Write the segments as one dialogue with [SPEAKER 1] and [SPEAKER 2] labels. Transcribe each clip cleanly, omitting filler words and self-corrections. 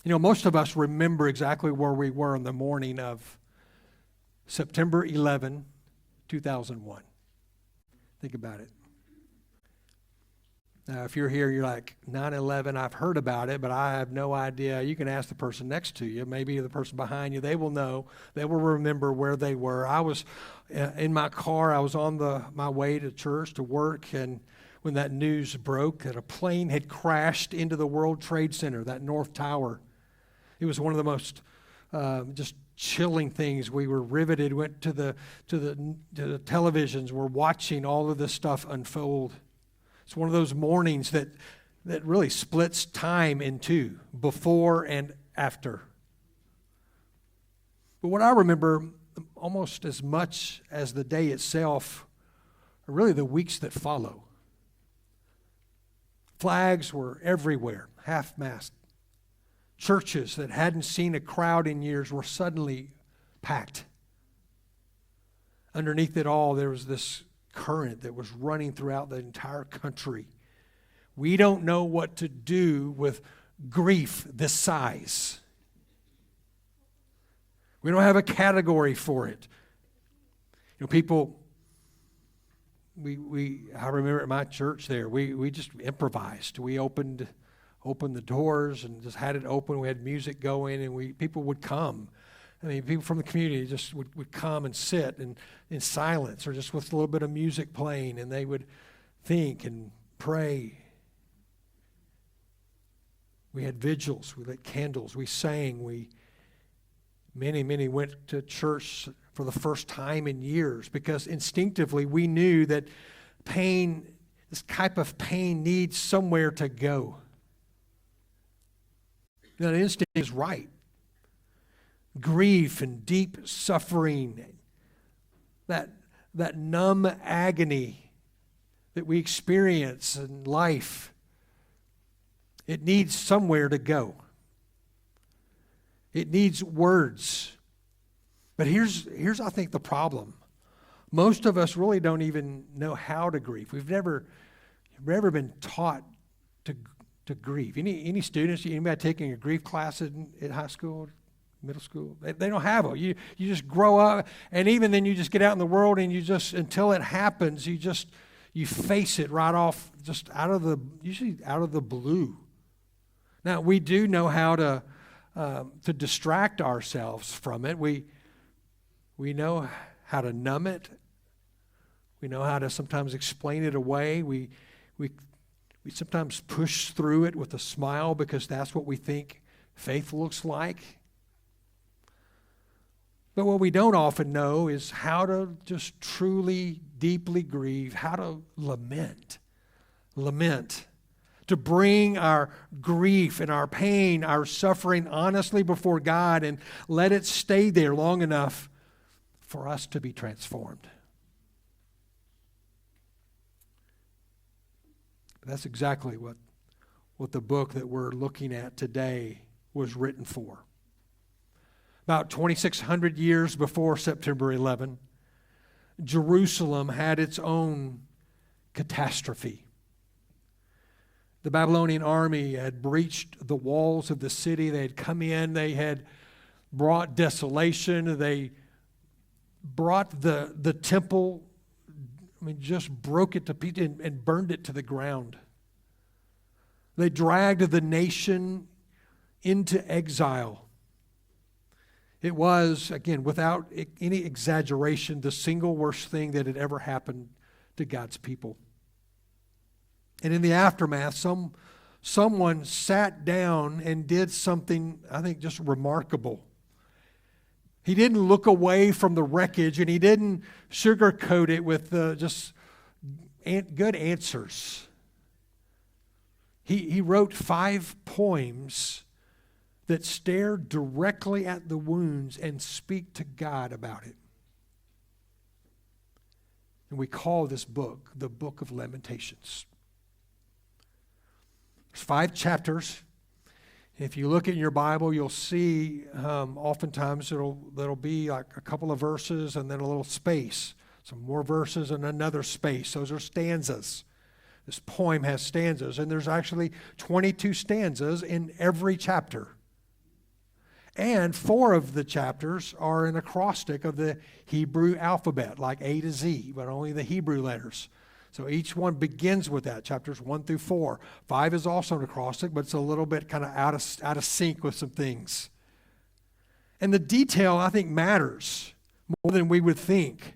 [SPEAKER 1] Most of us remember exactly where we were on the morning of September 11, 2001. Think about it. Now, if you're here, you're like, 9/11, I've heard about it, but I have no idea. You can ask the person next to you, maybe the person behind you. They will know. They will remember where they were. I was in my car. I was on my way to church, to work, and when that news broke that a plane had crashed into the World Trade Center, that North Tower. It was one of the most just chilling things. We were riveted, went to the televisions, we're watching all of this stuff unfold. It's one of those mornings that really splits time in two, before and after. But what I remember almost as much as the day itself are really the weeks that follow. Flags were everywhere, half-mast. Churches that hadn't seen a crowd in years were suddenly packed. Underneath it all, there was this current that was running throughout the entire country. We don't know what to do with grief this size. We don't have a category for it. People, I remember at my church there, we just improvised. We opened the doors and just had it open. We had music going, and people would come. People from the community just would come and sit in silence, or just with a little bit of music playing, and they would think and pray. We had vigils. We lit candles. We sang. Many went to church for the first time in years, because instinctively we knew that pain, this type of pain, needs somewhere to go. That instinct is right. Grief and deep suffering, that numb agony that we experience in life, it needs somewhere to go. It needs words. But here's I think the problem. Most of us really don't even know how to grieve. We've never been taught to grieve. Any students, anybody taking a grief class in high school, middle school? They don't have it. You just grow up, and even then you just get out in the world, and you just, until it happens, you face it right off, just usually out of the blue. Now, we do know how to distract ourselves from it. We know how to numb it. We know how to sometimes explain it away. We sometimes push through it with a smile, because that's what we think faith looks like. But what we don't often know is how to just truly, deeply grieve, how to lament. To bring our grief and our pain, our suffering honestly before God, and let it stay there long enough for us to be transformed. That's exactly what the book that we're looking at today was written for. About 2,600 years before September 11, Jerusalem had its own catastrophe. The Babylonian army had breached the walls of the city. They had come in. They had brought desolation. They brought the temple, just broke it to pieces and burned it to the ground. They dragged the nation into exile. It was, again, without any exaggeration, the single worst thing that had ever happened to God's people. And in the aftermath, someone sat down and did something, I think, just remarkable. He didn't look away from the wreckage, and he didn't sugarcoat it with just good answers. He wrote 5 poems that stare directly at the wounds and speak to God about it. And we call this book the Book of Lamentations. There's 5 chapters. If you look in your Bible, you'll see oftentimes there'll be like a couple of verses and then a little space. Some more verses and another space. Those are stanzas. This poem has stanzas, and there's actually 22 stanzas in every chapter. And 4 of the chapters are an acrostic of the Hebrew alphabet, like A to Z, but only the Hebrew letters. So each one begins with that, chapters 1 through 4. 5 is also an acrostic, but it's a little bit kind of out of sync with some things. And the detail, I think, matters more than we would think.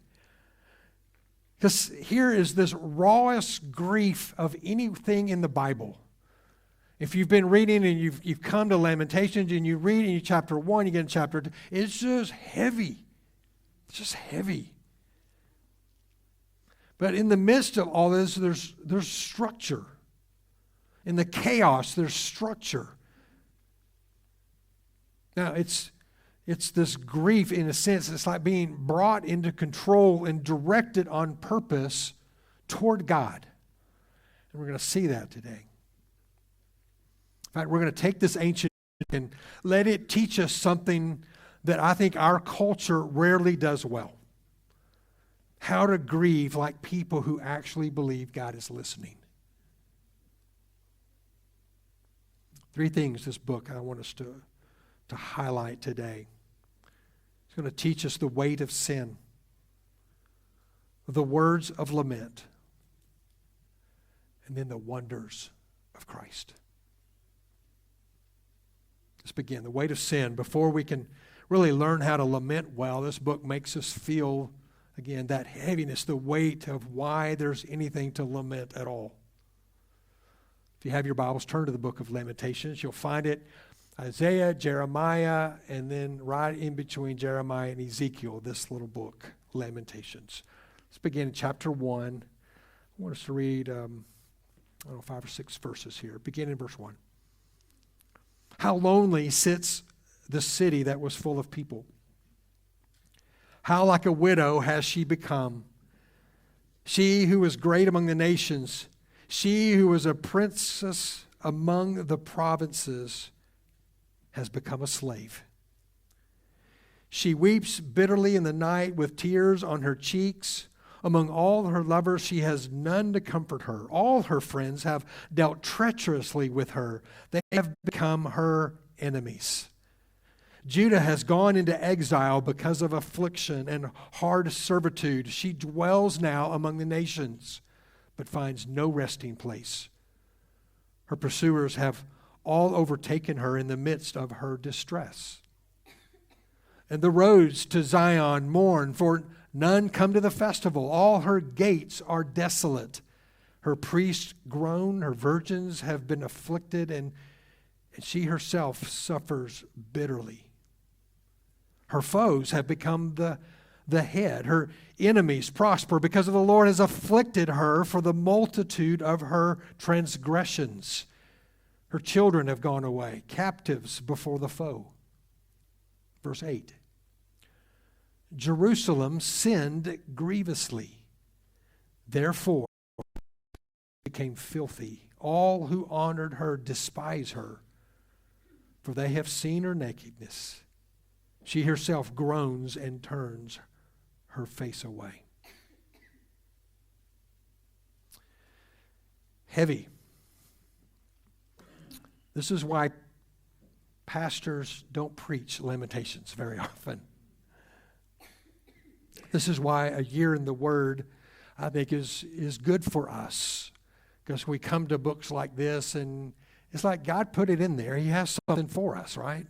[SPEAKER 1] Because here is this rawest grief of anything in the Bible. If you've been reading and you've come to Lamentations and you read in chapter 1, you get in chapter 2, it's just heavy. It's just heavy. But in the midst of all this, there's structure. In the chaos, there's structure. Now, it's this grief, in a sense, it's like being brought into control and directed on purpose toward God. And we're going to see that today. In fact, we're going to take this ancient and let it teach us something that I think our culture rarely does well. How to grieve like people who actually believe God is listening. 3 things this book I want us to highlight today. It's going to teach us the weight of sin, the words of lament, and then the wonders of Christ. Let's begin. The weight of sin. Before we can really learn how to lament well, this book makes us feel, again, that heaviness, the weight of why there's anything to lament at all. If you have your Bibles, turn to the book of Lamentations. You'll find it, Isaiah, Jeremiah, and then right in between Jeremiah and Ezekiel, this little book, Lamentations. Let's begin in chapter 1. I want us to read, 5 or 6 verses here. Begin in verse 1. How lonely sits the city that was full of people. How like a widow has she become. She who was great among the nations, she who was a princess among the provinces, has become a slave. She weeps bitterly in the night with tears on her cheeks. Among all her lovers, she has none to comfort her. All her friends have dealt treacherously with her. They have become her enemies. Judah has gone into exile because of affliction and hard servitude. She dwells now among the nations, but finds no resting place. Her pursuers have all overtaken her in the midst of her distress. And the roads to Zion mourn, for none come to the festival. All her gates are desolate. Her priests groan, her virgins have been afflicted, and she herself suffers bitterly. Her foes have become the head. Her enemies prosper because of the Lord has afflicted her for the multitude of her transgressions. Her children have gone away, captives before the foe. Verse 8. Jerusalem sinned grievously. Therefore, she became filthy. All who honored her despise her, for they have seen her nakedness. She herself groans and turns her face away. Heavy. This is why pastors don't preach Lamentations very often. This is why a year in the Word, I think, is good for us. Because we come to books like this, and it's like God put it in there. He has something for us, right?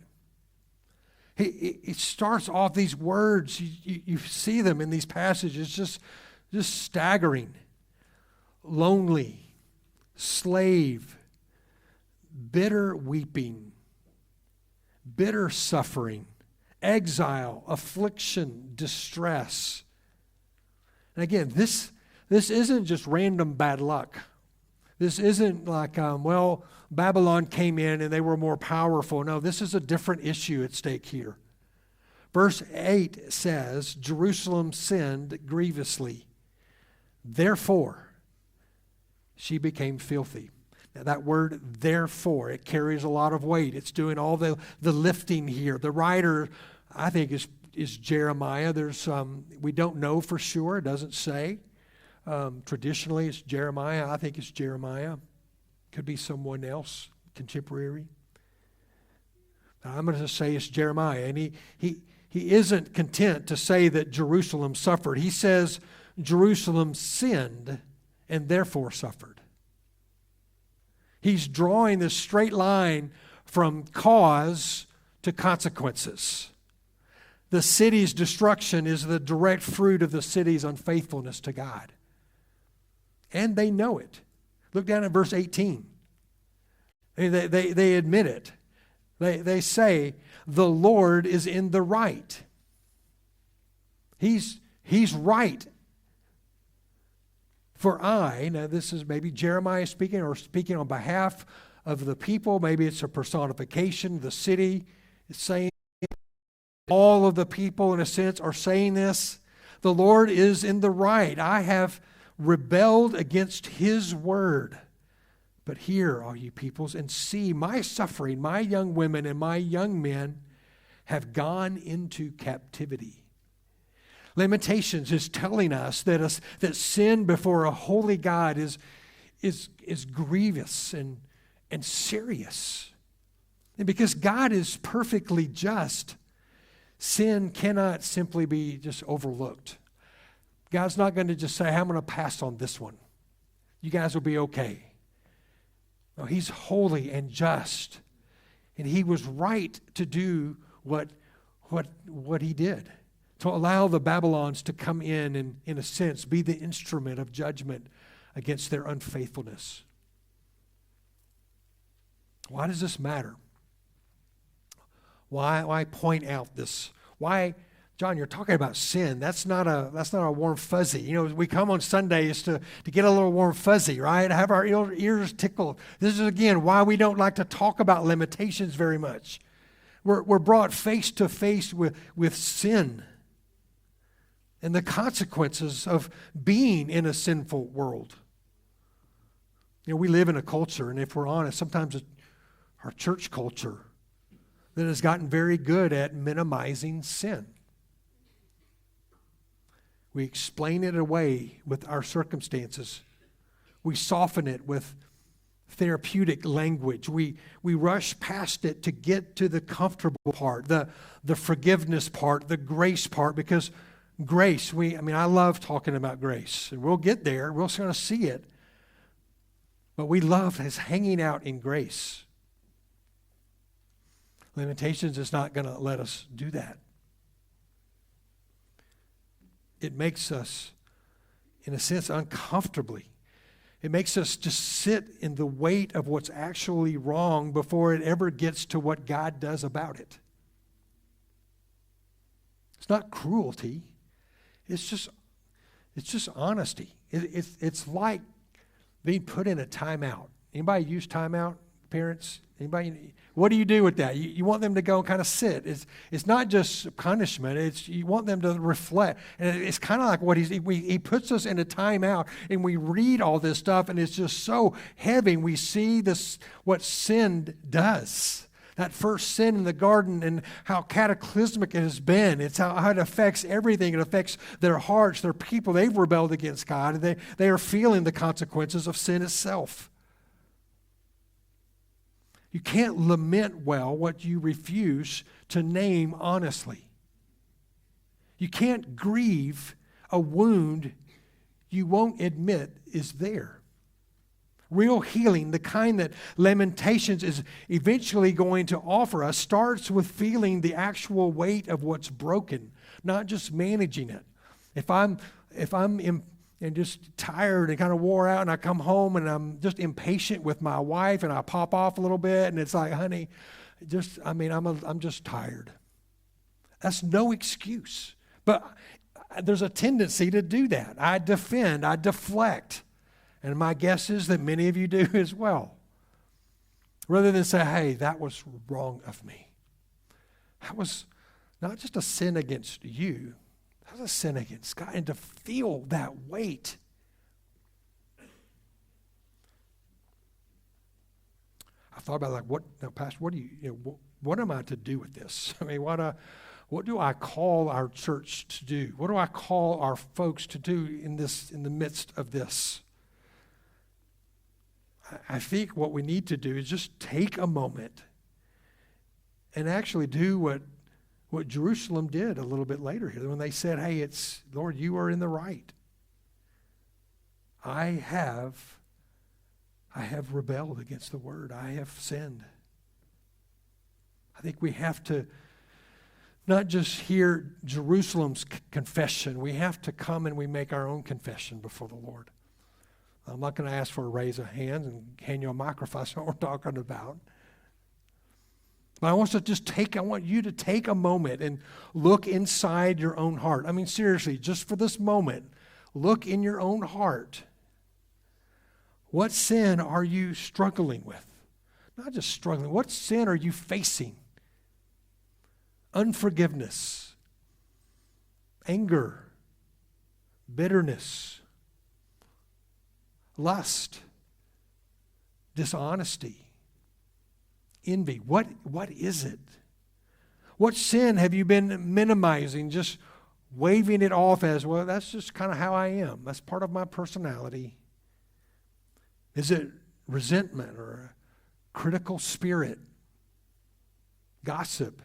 [SPEAKER 1] It starts off these words. You see them in these passages, just staggering. Lonely, slave, bitter weeping, bitter suffering, exile, affliction, distress. And again, this isn't just random bad luck. This isn't like, Babylon came in and they were more powerful. No, this is a different issue at stake here. Verse 8 says, Jerusalem sinned grievously. Therefore, she became filthy. Now, that word, therefore, it carries a lot of weight. It's doing all the lifting here. The writer, I think, is Jeremiah. We don't know for sure. It doesn't say. Traditionally, it's Jeremiah. I think it's Jeremiah. Could be someone else, contemporary. I'm going to say it's Jeremiah, and he isn't content to say that Jerusalem suffered. He says Jerusalem sinned and therefore suffered. He's drawing this straight line from cause to consequences. The city's destruction is the direct fruit of the city's unfaithfulness to God. And they know it. Look down at verse 18. They admit it. They say, the Lord is in the right. He's right. Now this is maybe Jeremiah speaking or speaking on behalf of the people. Maybe it's a personification. The city is saying, all of the people in a sense are saying this. The Lord is in the right. I have rebelled against His word. But hear, all you peoples, and see my suffering. My young women and my young men have gone into captivity. Lamentations is telling us that sin before a holy God is grievous and serious. And because God is perfectly just, sin cannot simply be just overlooked. God's not going to just say, I'm going to pass on this one. You guys will be okay. No, He's holy and just. And He was right to do what He did. To allow the Babylons to come in and, in a sense, be the instrument of judgment against their unfaithfulness. Why does this matter? Why point out this? Why, John, you're talking about sin. That's not a warm fuzzy. You know, we come on Sundays to get a little warm fuzzy, right? Have our ears tickled. This is, again, why we don't like to talk about limitations very much. We're brought face to face with sin and the consequences of being in a sinful world. You know, we live in a culture, and if we're honest, sometimes our church culture that has gotten very good at minimizing sin. We explain it away with our circumstances. We soften it with therapeutic language. We rush past it to get to the comfortable part, the forgiveness part, the grace part, because grace, I love talking about grace, and we'll get there. We're going to see it. But we love his hanging out in grace. Lamentations is not going to let us do that. It makes us, in a sense, uncomfortably. It makes us just sit in the weight of what's actually wrong before it ever gets to what God does about it. It's not cruelty. It's just honesty. It's like being put in a timeout. Anybody use timeout, parents? Anybody? What do you do with that? You want them to go and kind of sit. It's not just punishment. You want them to reflect. And it's kind of like what he puts us in a timeout, and we read all this stuff, and it's just so heavy. We see this, what sin does. That first sin in the garden and how cataclysmic it has been. It's how it affects everything. It affects their hearts, their people. They've rebelled against God. They are feeling the consequences of sin itself. You can't lament well what you refuse to name honestly. You can't grieve a wound you won't admit is there. Real healing, the kind that Lamentations is eventually going to offer us, starts with feeling the actual weight of what's broken, not just managing it. If I'm just tired and kind of wore out, and I come home and I'm just impatient with my wife, and I pop off a little bit, and it's like, honey, I'm just tired. That's no excuse. But there's a tendency to do that. I defend, I deflect. And my guess is that many of you do as well. Rather than say, hey, that was wrong of me. That was not just a sin against you. That was a sin against God. And to feel that weight. I thought about Pastor, what am I to do with this? What do I call our church to do? What do I call our folks to do in the midst of this? I think what we need to do is just take a moment and actually do what Jerusalem did a little bit later here when they said, hey, Lord, you are in the right. I have rebelled against the word. I have sinned. I think we have to not just hear Jerusalem's confession. We have to come and we make our own confession before the Lord. I'm not going to ask for a raise of hands and hand you a microphone. That's what we're talking about. But I want you to take a moment and look inside your own heart. I mean, seriously, just for this moment, look in your own heart. What sin are you struggling with? Not just struggling. What sin are you facing? Unforgiveness, anger, bitterness, lust, dishonesty, envy. What is it? What sin have you been minimizing, just waving it off as, well, that's just kind of how I am. That's part of my personality. Is it resentment or a critical spirit? Gossip?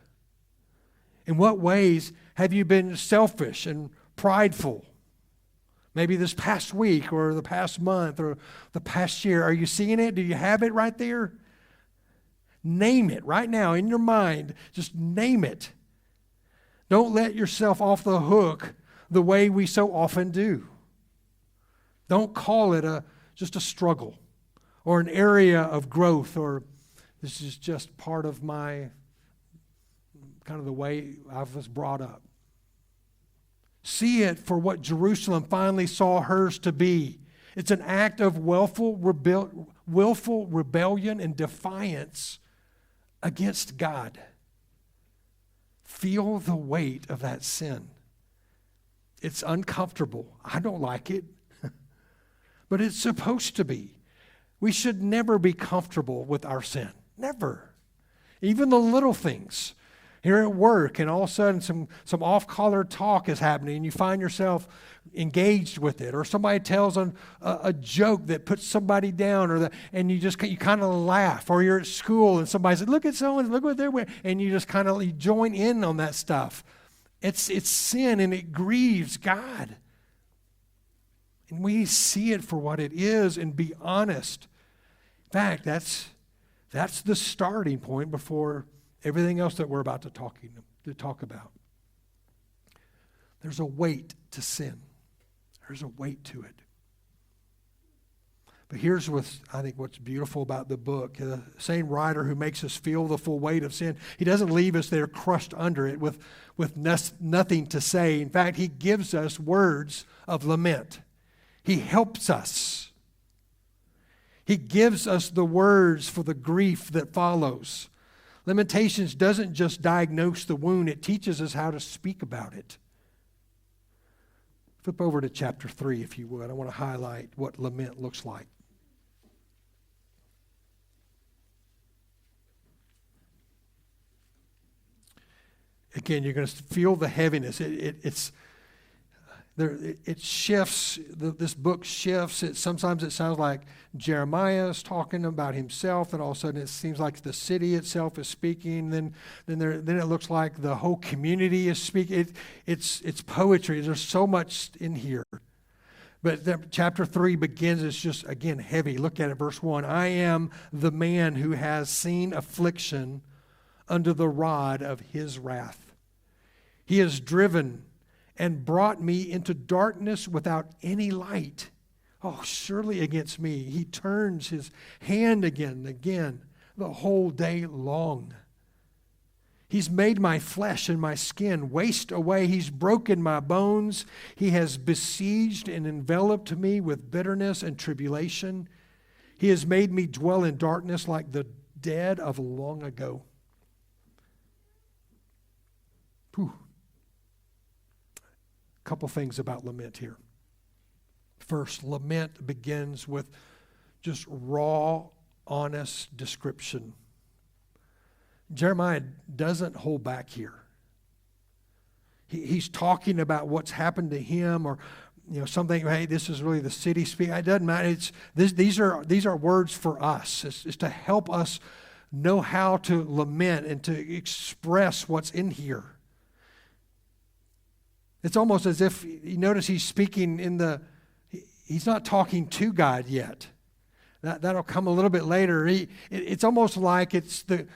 [SPEAKER 1] In what ways have you been selfish and prideful? Maybe this past week or the past month or the past year. Are you seeing it? Do you have it right there? Name it right now in your mind. Just name it. Don't let yourself off the hook the way we so often do. Don't call it just a struggle or an area of growth, or this is just part of my kind of the way I was brought up. See it for what Jerusalem finally saw hers to be. It's an act of willful rebellion and defiance against God. Feel the weight of that sin. It's uncomfortable. I don't like it. But it's supposed to be. We should never be comfortable with our sin. Never. Even the little things. Here at work, and all of a sudden some off-color talk is happening, and you find yourself engaged with it, or somebody tells a joke that puts somebody down, and you kind of laugh, or you're at school and somebody says, "Look at someone, look what they're wearing," and you just kind of join in on that stuff. It's sin, and it grieves God. And we see it for what it is and be honest. In fact, that's the starting point before everything else that we're about to talk about. There's a weight to sin. There's a weight to it. But here's what's beautiful about the book. The same writer who makes us feel the full weight of sin, he doesn't leave us there crushed under it with nothing to say. In fact, he gives us words of lament. He helps us. He gives us the words for the grief that follows. Lamentations doesn't just diagnose the wound, it teaches us how to speak about it. Flip over to chapter 3, if you would. I want to highlight what lament looks like. Again, you're going to feel the heaviness. It shifts. This book shifts. Sometimes it sounds like Jeremiah is talking about himself, and all of a sudden it seems like the city itself is speaking. Then it looks like the whole community is speaking. It's poetry. There's so much in here. But chapter 3 begins. It's just, again, heavy. Look at it, verse 1. I am the man who has seen affliction under the rod of his wrath. He has driven and brought me into darkness without any light. Oh, surely against me he turns his hand again, the whole day long. He's made my flesh and my skin waste away. He's broken my bones. He has besieged and enveloped me with bitterness and tribulation. He has made me dwell in darkness like the dead of long ago. Whew. Couple things about lament here. First, lament begins with just raw, honest description. Jeremiah doesn't hold back here. He's talking about what's happened to him, or something. Hey, this is really the city speaking. It doesn't matter. These are words for us. It's to help us know how to lament and to express what's in here. It's almost as if, you notice he's speaking he's not talking to God yet. That'll come a little bit later. It's almost like it's the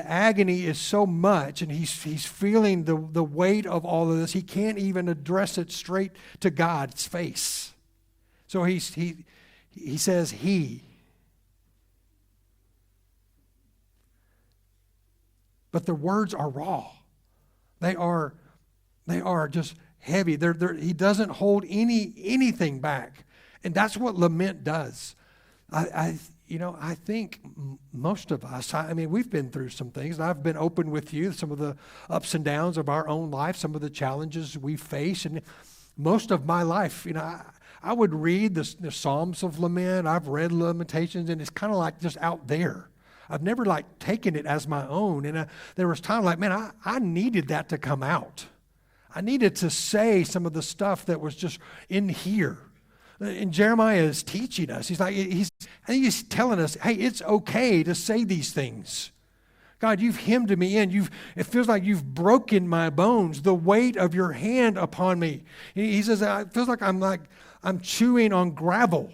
[SPEAKER 1] agony is so much, and he's feeling the weight of all of this. He can't even address it straight to God's face. So he says he. But the words are raw. They are just heavy. He doesn't hold anything back. And that's what lament does. I think most of us, we've been through some things. And I've been open with you, some of the ups and downs of our own life, some of the challenges we face. And most of my life, I would read the Psalms of Lament. I've read Lamentations, and it's kind of like just out there. I've never taken it as my own. And there was times I needed that to come out. I needed to say some of the stuff that was just in here. And Jeremiah is teaching us. I think he's telling us, hey, it's okay to say these things. God, you've hemmed me in. It feels like you've broken my bones. The weight of your hand upon me. He says, it feels like I'm chewing on gravel.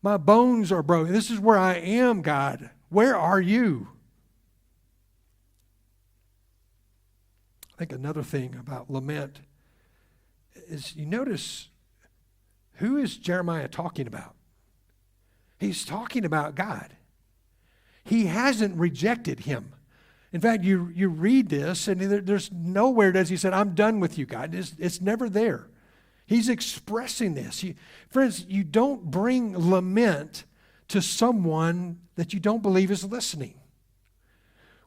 [SPEAKER 1] My bones are broken. This is where I am, God. Where are you? I think another thing about lament is you notice, who is Jeremiah talking about? He's talking about God. He hasn't rejected him. In fact, you read this, and there's nowhere does he say, I'm done with you, God. It's never there. He's expressing this. Friends, you don't bring lament to someone that you don't believe is listening.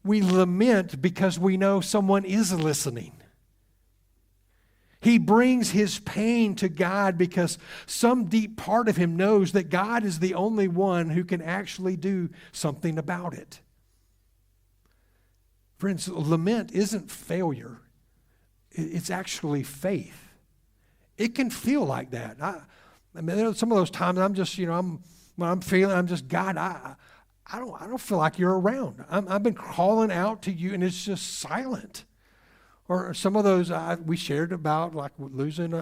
[SPEAKER 1] We lament because we know someone is listening. He brings his pain to God because some deep part of him knows that God is the only one who can actually do something about it. Friends, lament isn't failure. It's actually faith. It can feel like that. There are some of those times I'm just, I'm just, God, I don't feel like you're around. I've been calling out to you, and it's just silent. Or some of those we shared about, like losing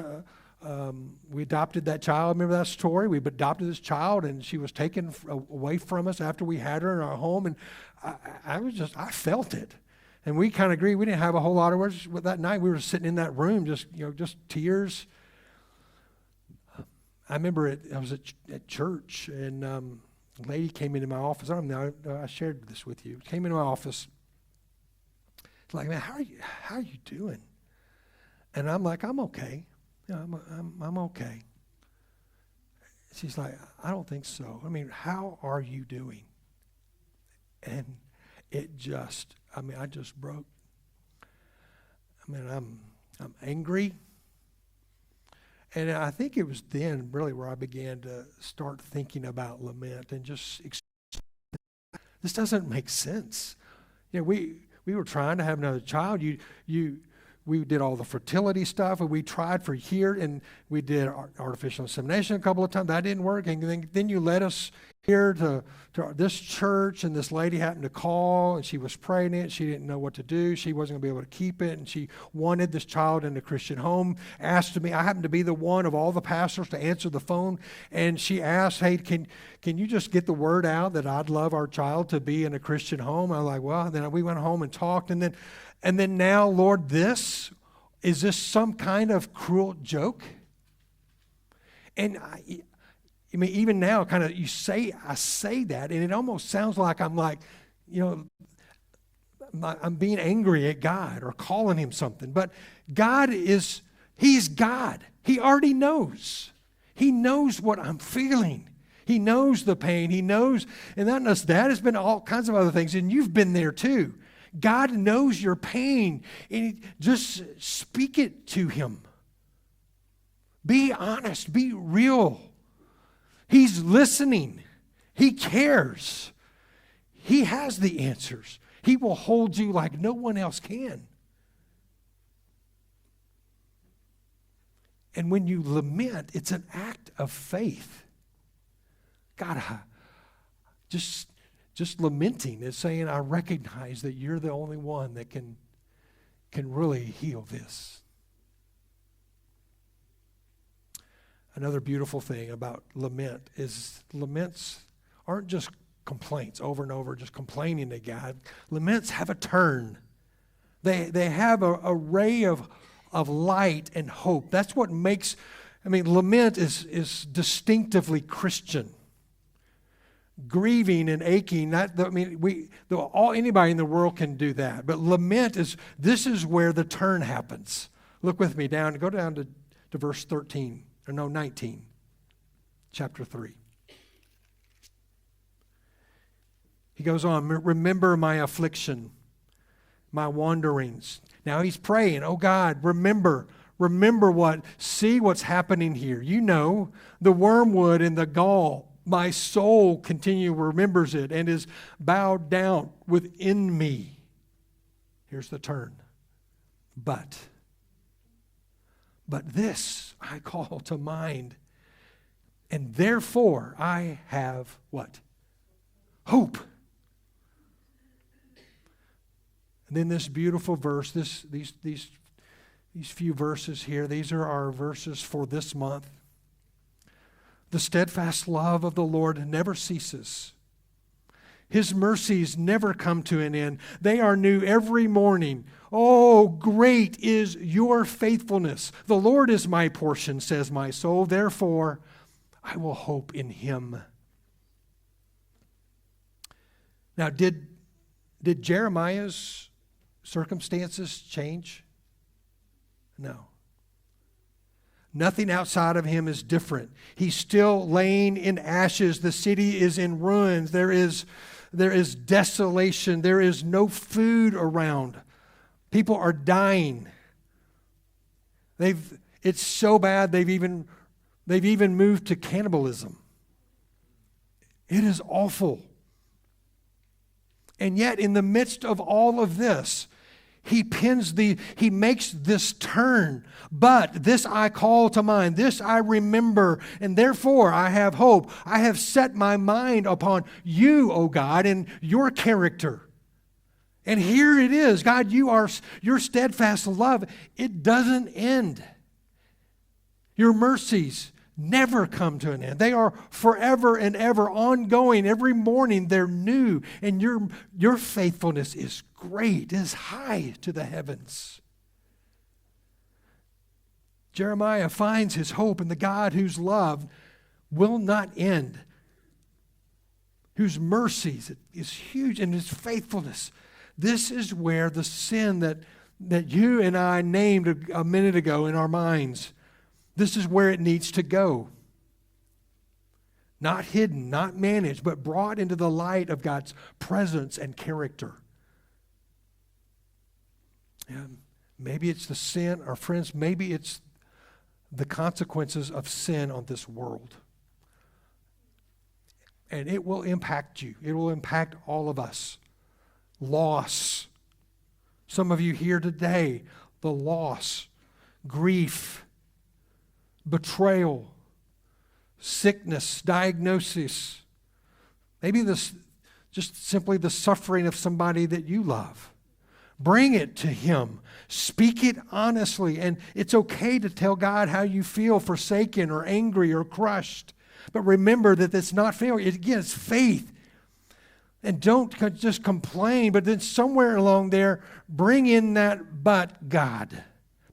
[SPEAKER 1] we adopted that child. Remember that story? We adopted this child, and she was taken away from us after we had her in our home, and I felt it. And we kind of agreed. We didn't have a whole lot of words. But that night we were sitting in that room, just tears. I remember I was at church, and a lady came into my office. I don't know. I shared this with you. Came into my office. It's like, man, how are you doing? And I'm like, I'm okay. I'm okay. She's like, I don't think so. How are you doing? And it just, I just broke. I'm angry. And I think it was then really where I began to start thinking about lament and just, this doesn't make sense. We were trying to have another child. We did all the fertility stuff, and we tried for years, and we did artificial insemination a couple of times. That didn't work. And then you led us here to this church, and this lady happened to call, and she was pregnant. She didn't know what to do. She wasn't going to be able to keep it, and she wanted this child in a Christian home. Asked me, I happened to be the one of all the pastors to answer the phone, and she asked, hey, can you just get the word out that I'd love our child to be in a Christian home? I was like, well, then we went home and talked, and then now, Lord, is this some kind of cruel joke? And even now, kind of, I say that, and it almost sounds like I'm being angry at God or calling him something. But he's God. He already knows. He knows what I'm feeling. He knows the pain. He knows, and not just that, has been all kinds of other things, and you've been there too. God knows your pain, and just speak it to him. Be honest. Be real. He's listening. He cares. He has the answers. He will hold you like no one else can. And when you lament, it's an act of faith. God, just just lamenting is saying, I recognize that you're the only one that can really heal this. Another beautiful thing about lament is laments aren't just complaints over and over, just complaining to God. Laments have a turn. They have a ray of light and hope. That's what makes, lament is distinctively Christian. Grieving and aching, anybody in the world can do that. But lament this is where the turn happens. Look with me go down to verse 19, chapter 3. He goes on, remember my affliction, my wanderings. Now he's praying, oh God, remember see what's happening here. You know, the wormwood and the gall. My soul remembers it and is bowed down within me. Here's the turn. But this I call to mind, and therefore I have what? Hope. And then this beautiful verse, these few verses here, these are our verses for this month. The steadfast love of the Lord never ceases. His mercies never come to an end. They are new every morning. Oh, great is your faithfulness. The Lord is my portion, says my soul. Therefore, I will hope in him. Now, did Jeremiah's circumstances change? No. Nothing outside of him is different. He's still laying in ashes. The city is in ruins. There is desolation. There is no food around. People are dying. It's so bad they've even moved to cannibalism. It is awful. And yet, in the midst of all of this, he makes this turn. But this I call to mind, this I remember, and therefore I have hope. I have set my mind upon you, O God, and your character. And here it is, God, your steadfast love, it doesn't end. Your mercies never come to an end. They are forever and ever ongoing. Every morning they're new, and your faithfulness is great, is high to the heavens. Jeremiah finds his hope in the God whose love will not end, whose mercies is huge, and his faithfulness. This is where the sin that you and I named a minute ago in our minds, this is where it needs to go. Not hidden, not managed, but brought into the light of God's presence and character. And maybe it's the sin, or friends, maybe it's the consequences of sin on this world. And it will impact you. It will impact all of us. Loss. Some of you here today, the loss, grief, betrayal, sickness, diagnosis. Maybe just simply the suffering of somebody that you love. Bring it to him. Speak it honestly. And it's okay to tell God how you feel forsaken or angry or crushed. But remember that it's not failure. Again, it's faith. And don't just complain, but then somewhere along there, bring in that but God.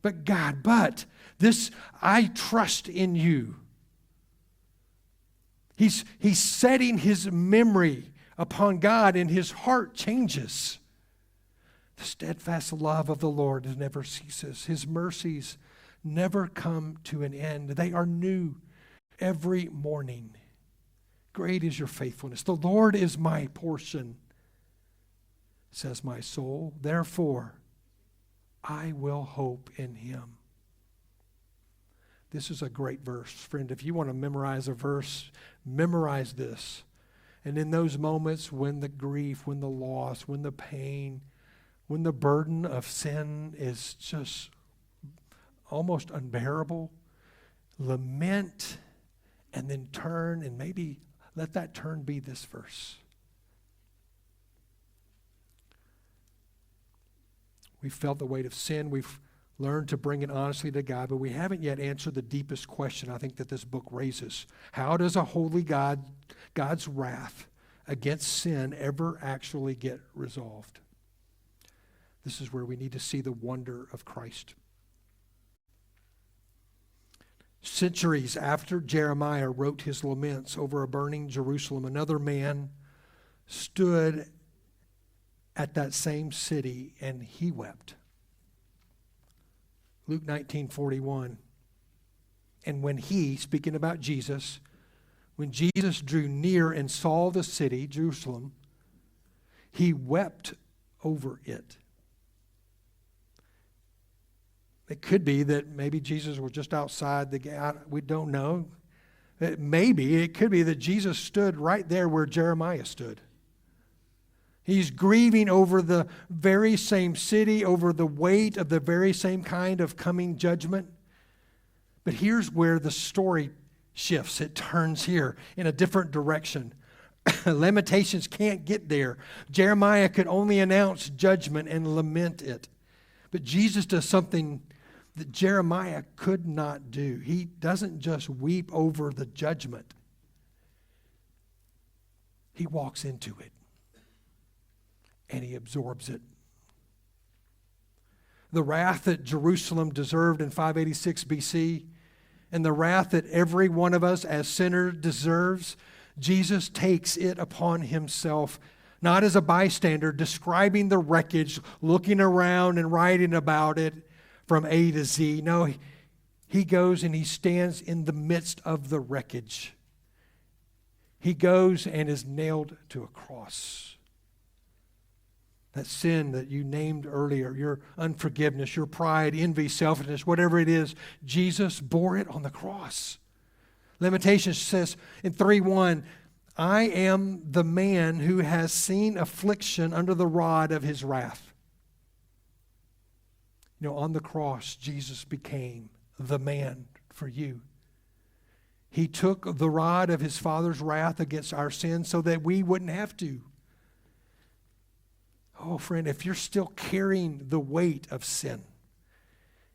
[SPEAKER 1] But this, I trust in you. He's setting his memory upon God, and his heart changes. The steadfast love of the Lord never ceases. His mercies never come to an end. They are new every morning. Great is your faithfulness. The Lord is my portion, says my soul. Therefore, I will hope in him. This is a great verse. Friend, if you want to memorize a verse, memorize this. And in those moments when the grief, when the loss, when the pain, when the burden of sin is just almost unbearable, lament and then turn, and maybe let that turn be this verse. We've felt the weight of sin. We've learned to bring it honestly to God, but we haven't yet answered the deepest question I think that this book raises. How does a holy God, God's wrath against sin, ever actually get resolved? This is where we need to see the wonder of Christ. Centuries after Jeremiah wrote his laments over a burning Jerusalem, another man stood at that same city and he wept. Luke 19:41. And when he, speaking about Jesus, when Jesus drew near and saw the city, Jerusalem, he wept over it. It could be that maybe Jesus was just outside the gate. We don't know. Maybe it could be that Jesus stood right there where Jeremiah stood. He's grieving over the very same city, over the weight of the very same kind of coming judgment. But here's where the story shifts. It turns here in a different direction. Lamentations can't get there. Jeremiah could only announce judgment and lament it. But Jesus does something that Jeremiah could not do. He doesn't just weep over the judgment. He walks into it. And he absorbs it. The wrath that Jerusalem deserved in 586 BC, and the wrath that every one of us as sinners deserves, Jesus takes it upon himself, not as a bystander, describing the wreckage, looking around and writing about it from A to Z. No, he goes and he stands in the midst of the wreckage. He goes and is nailed to a cross. That sin that you named earlier, your unforgiveness, your pride, envy, selfishness, whatever it is, Jesus bore it on the cross. Lamentations says in 3:1, I am the man who has seen affliction under the rod of his wrath. You know, on the cross, Jesus became the man for you. He took the rod of his Father's wrath against our sins so that we wouldn't have to. Oh, friend, if you're still carrying the weight of sin,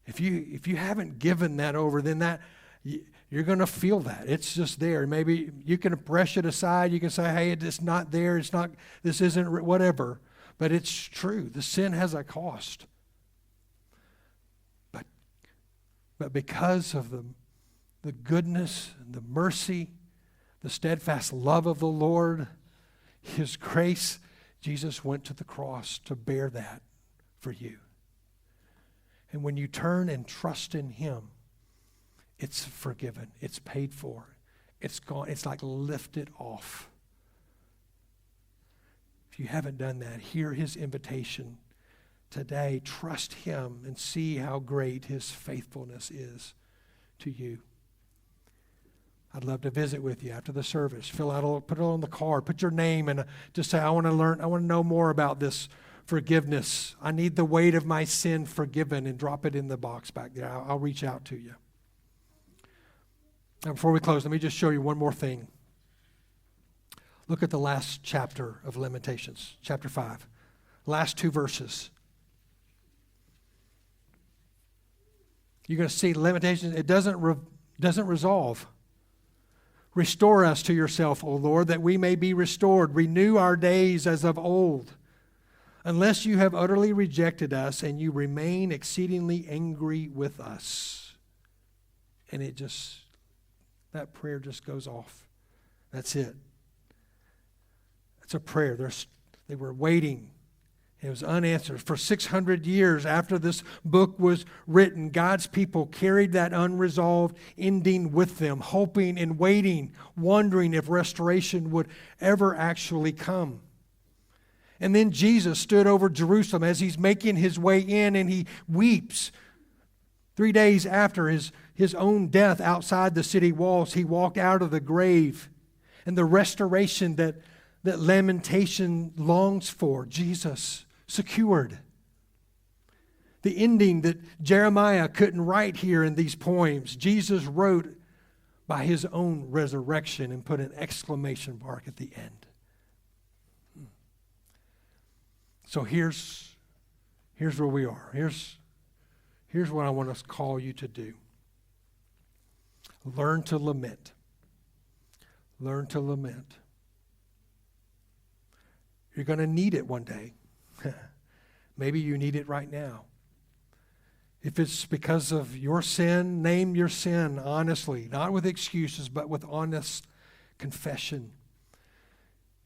[SPEAKER 1] if you haven't given that over, then you're going to feel that. It's just there. Maybe you can brush it aside. You can say, hey, it's not there. It's not, this isn't whatever. But it's true. The sin has a cost. But because of the goodness and the mercy, the steadfast love of the Lord, his grace, Jesus went to the cross to bear that for you. And when you turn and trust in him, it's forgiven. It's paid for. It's gone. It's like lifted off. If you haven't done that, hear his invitation today. Trust him and see how great his faithfulness is to you. I'd love to visit with you after the service. Put it on the card. Put your name and just say, I want to learn. I want to know more about this forgiveness. I need the weight of my sin forgiven, and drop it in the box back there. I'll reach out to you. Now, before we close, let me just show you one more thing. Look at the last chapter of Lamentations, chapter 5. Last two verses. You're going to see Lamentations, it doesn't resolve. Restore us to yourself, O Lord, that we may be restored. Renew our days as of old. Unless you have utterly rejected us and you remain exceedingly angry with us. And that prayer just goes off. That's it. It's a prayer. They were waiting. It was unanswered. For 600 years after this book was written, God's people carried that unresolved ending with them, hoping and waiting, wondering if restoration would ever actually come. And then Jesus stood over Jerusalem as he's making his way in, and he weeps. 3 days after his own death outside the city walls, he walked out of the grave. And the restoration that lamentation longs for, Jesus secured. The ending that Jeremiah couldn't write here in these poems, Jesus wrote by his own resurrection and put an exclamation mark at the end. So here's here's where we are. Here's what I want to call you to do. Learn to lament. Learn to lament. You're going to need it one day. Maybe you need it right now. If it's because of your sin, name your sin honestly, not with excuses, but with honest confession.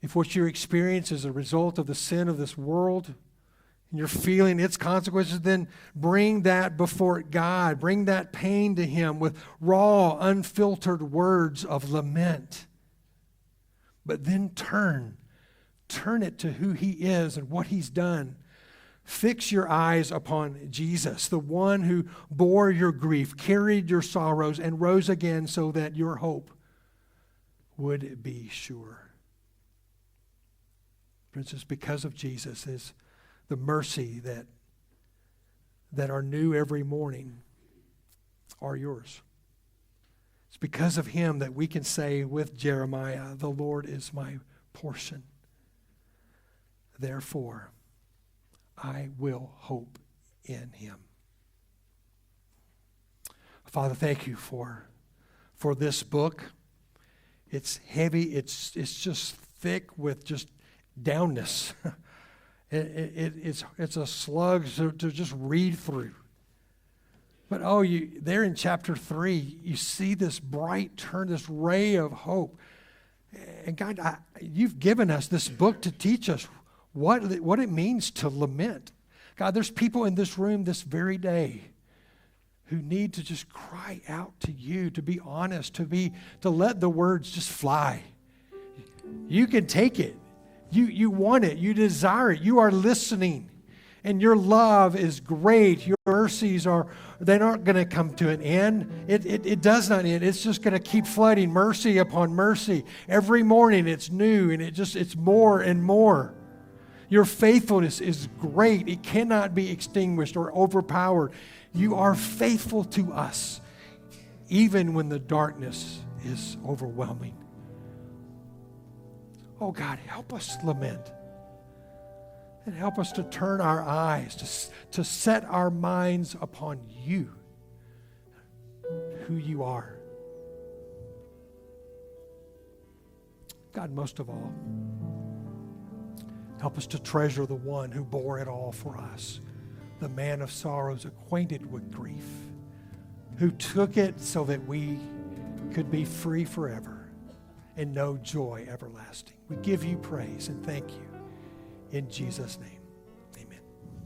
[SPEAKER 1] If what you experience is a result of the sin of this world, and you're feeling its consequences, then bring that before God. Bring that pain to Him with raw, unfiltered words of lament. But then turn it to who He is and what He's done. Fix your eyes upon Jesus, the one who bore your grief, carried your sorrows, and rose again so that your hope would be sure. Friends, it's because of Jesus is the mercy that are new every morning are yours. It's because of Him that we can say with Jeremiah, the Lord is my portion. Therefore, I will hope in Him. Father, thank you for this book. It's heavy. It's just thick with just downness. It's a slug to just read through. But there in chapter 3, you see this bright turn, this ray of hope. And God, you've given us this book to teach us what it means to lament. God, there's people in this room this very day who need to just cry out to you, to be honest, to let the words just fly. You can take it. You want it. You desire it. You are listening. And your love is great. Your mercies they're not going to come to an end. It does not end. It's just going to keep flooding mercy upon mercy. Every morning it's new and it's more and more. Your faithfulness is great. It cannot be extinguished or overpowered. You are faithful to us, even when the darkness is overwhelming. Oh God, help us lament. And help us to turn our eyes, to set our minds upon you, who you are. God, most of all, help us to treasure the one who bore it all for us, the man of sorrows, acquainted with grief, who took it so that we could be free forever and know joy everlasting. We give you praise and thank you in Jesus' name.